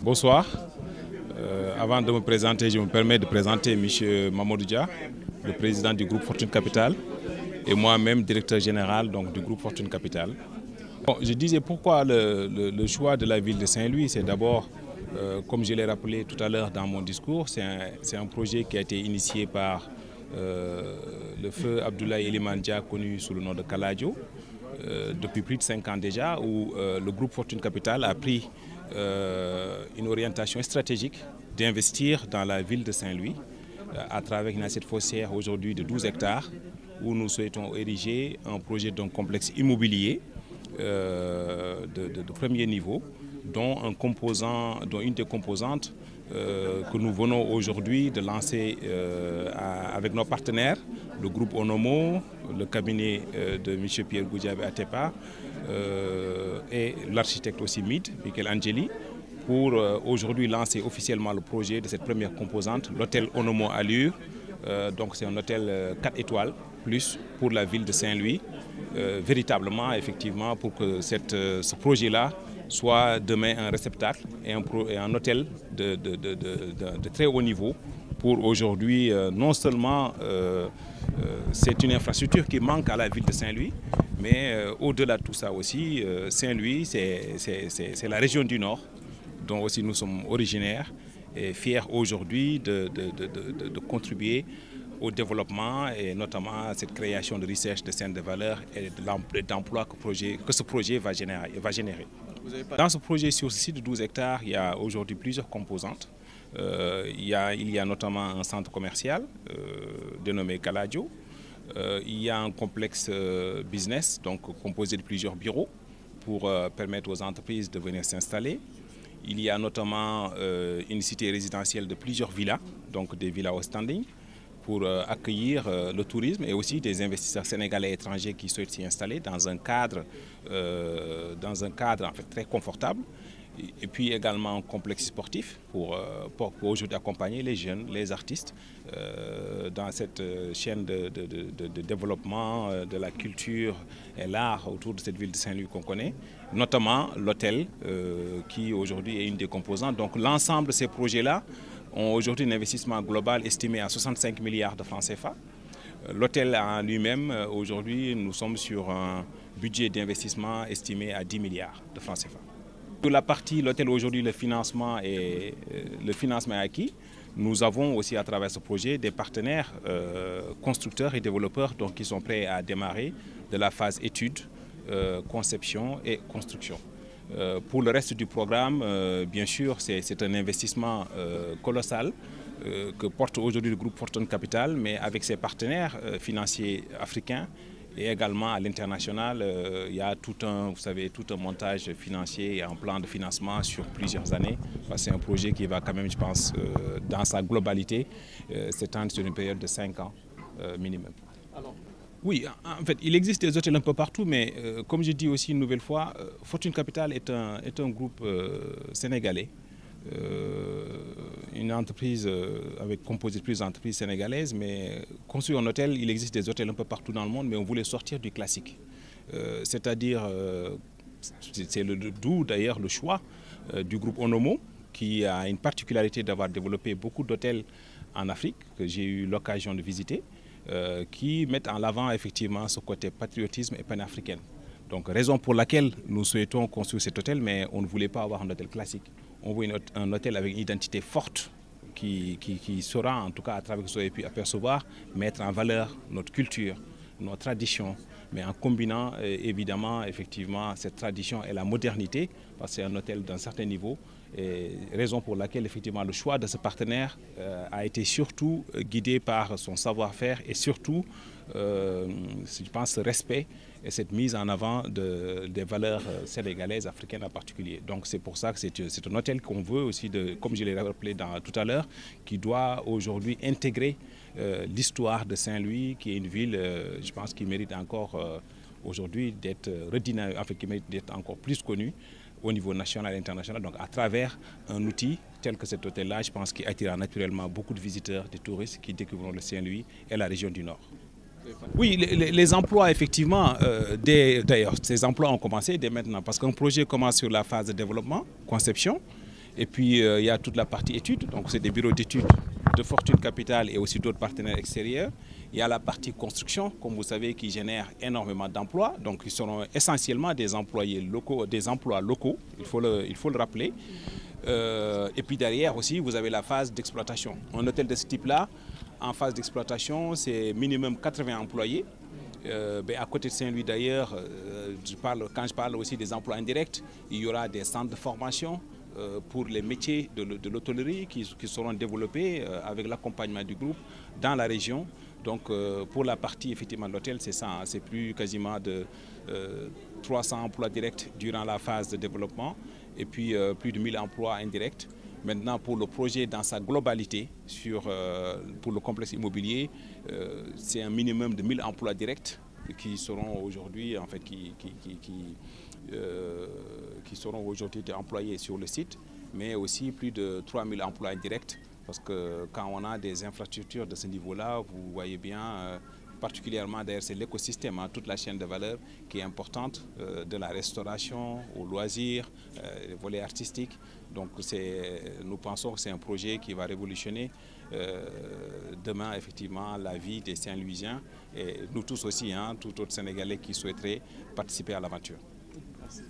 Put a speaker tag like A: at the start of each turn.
A: Bonsoir. Avant de me présenter, je me permets de présenter M. Mamadou Dia, le président du groupe Fortune Capital, et moi-même directeur général donc, du groupe Fortune Capital. Bon, je disais pourquoi le choix de la ville de Saint-Louis, c'est d'abord, comme je l'ai rappelé tout à l'heure dans mon discours, c'est un projet qui a été initié par le feu Abdoulaye Elimane Dia, connu sous le nom de Kaladio, depuis plus de 5 ans déjà, où le groupe Fortune Capital a pris une orientation stratégique d'investir dans la ville de Saint-Louis à travers une assiette foncière aujourd'hui de 12 hectares où nous souhaitons ériger un projet d'un complexe immobilier de premier niveau dont une des composantes que nous venons aujourd'hui de lancer avec nos partenaires, le groupe Onomo, le cabinet de M. Pierre Goudiaby Atepa et l'architecte aussi MID, Michael Angeli, pour aujourd'hui lancer officiellement le projet de cette première composante, l'hôtel Onomo Allure. Donc c'est un hôtel 4 étoiles plus pour la ville de Saint-Louis, véritablement effectivement pour que ce projet-là soit demain un réceptacle et un hôtel de très haut niveau pour aujourd'hui non seulement c'est une infrastructure qui manque à la ville de Saint-Louis, mais au-delà de tout ça aussi, Saint-Louis c'est la région du Nord dont aussi nous sommes originaires et fiers aujourd'hui de contribuer au développement et notamment à cette création de recherche de chaînes de valeur et d'emplois que ce projet va générer. Dans ce projet sur ce site de 12 hectares, il y a aujourd'hui plusieurs composantes. Il y a notamment un centre commercial dénommé Kaladio. Il y a un complexe business donc composé de plusieurs bureaux pour permettre aux entreprises de venir s'installer. Il y a notamment une cité résidentielle de plusieurs villas, donc des villas au standing, pour accueillir le tourisme et aussi des investisseurs sénégalais et étrangers qui souhaitent s'y installer dans un cadre en fait, très confortable. Et puis également un complexe sportif pour aujourd'hui accompagner les jeunes, les artistes dans cette chaîne de développement de la culture et l'art autour de cette ville de Saint-Louis qu'on connaît, notamment l'hôtel qui aujourd'hui est une des composantes. Donc l'ensemble de ces projets-là ont aujourd'hui un investissement global estimé à 65 milliards de francs CFA. L'hôtel en lui-même, aujourd'hui, nous sommes sur un budget d'investissement estimé à 10 milliards de francs CFA. Pour la partie l'hôtel aujourd'hui, le financement est acquis. Nous avons aussi à travers ce projet des partenaires constructeurs et développeurs donc, qui sont prêts à démarrer de la phase étude, conception et construction. Pour le reste du programme, bien sûr, c'est un investissement colossal que porte aujourd'hui le groupe Fortune Capital, mais avec ses partenaires financiers africains et également à l'international, il y a tout un montage financier et un plan de financement sur plusieurs années. C'est un projet qui va quand même, je pense, dans sa globalité, s'étendre sur une période de 5 ans minimum. Oui, en fait, il existe des hôtels un peu partout, mais comme je dis aussi une nouvelle fois, Fortune Capital est un groupe sénégalais, une entreprise composée de plusieurs entreprises sénégalaises, mais construire un hôtel, il existe des hôtels un peu partout dans le monde, mais on voulait sortir du classique. C'est-à-dire, c'est d'où d'ailleurs le choix du groupe Onomo, qui a une particularité d'avoir développé beaucoup d'hôtels en Afrique, que j'ai eu l'occasion de visiter, qui mettent en avant effectivement ce côté patriotisme et panafricain. Donc raison pour laquelle nous souhaitons construire cet hôtel, mais on ne voulait pas avoir un hôtel classique. On veut un hôtel avec une identité forte qui saura, en tout cas à travers ce que vous avez pu apercevoir, mettre en valeur notre culture, nos traditions, mais en combinant évidemment effectivement cette tradition et la modernité, parce que c'est un hôtel d'un certain niveau. Et raison pour laquelle effectivement le choix de ce partenaire a été surtout guidé par son savoir-faire et surtout, je pense, ce respect et cette mise en avant des valeurs sénégalaises, africaines en particulier. Donc c'est pour ça que c'est un hôtel qu'on veut aussi, comme je l'ai rappelé tout à l'heure, qui doit aujourd'hui intégrer l'histoire de Saint-Louis, qui est une ville, je pense, qui mérite encore aujourd'hui d'être redynamisée, enfin, qui mérite d'être encore plus connue au niveau national et international, donc à travers un outil tel que cet hôtel-là, je pense qu'il attirera naturellement beaucoup de visiteurs, de touristes qui découvriront le Saint-Louis et la région du Nord. Oui, les emplois, effectivement, d'ailleurs, ces emplois ont commencé dès maintenant, parce qu'un projet commence sur la phase de développement, conception, Et puis il y a toute la partie études, donc c'est des bureaux d'études de Fortune Capital et aussi d'autres partenaires extérieurs. Il y a la partie construction, comme vous savez, qui génère énormément d'emplois. Donc, ils seront essentiellement des employés locaux, des emplois locaux, il faut le rappeler. Et puis derrière aussi, vous avez la phase d'exploitation. Un hôtel de ce type-là, en phase d'exploitation, c'est minimum 80 employés. À côté de Saint-Louis d'ailleurs, quand je parle aussi des emplois indirects, il y aura des centres de formation pour les métiers de l'hôtellerie qui seront développés avec l'accompagnement du groupe dans la région. Donc pour la partie effectivement de l'hôtel, c'est ça, c'est plus quasiment de 300 emplois directs durant la phase de développement et puis plus de 1000 emplois indirects. Maintenant, pour le projet dans sa globalité, pour le complexe immobilier, c'est un minimum de 1000 emplois directs qui seront aujourd'hui en fait, qui seront aujourd'hui employés sur le site, mais aussi plus de 3000 emplois indirects. Parce que quand on a des infrastructures de ce niveau-là, vous voyez bien, particulièrement d'ailleurs c'est l'écosystème, hein, toute la chaîne de valeur qui est importante, de la restauration aux loisirs, les volets artistiques. Donc nous pensons que c'est un projet qui va révolutionner demain effectivement la vie des Saint-Louisiens et nous tous aussi, hein, tout autre Sénégalais qui souhaiterait participer à l'aventure. Merci.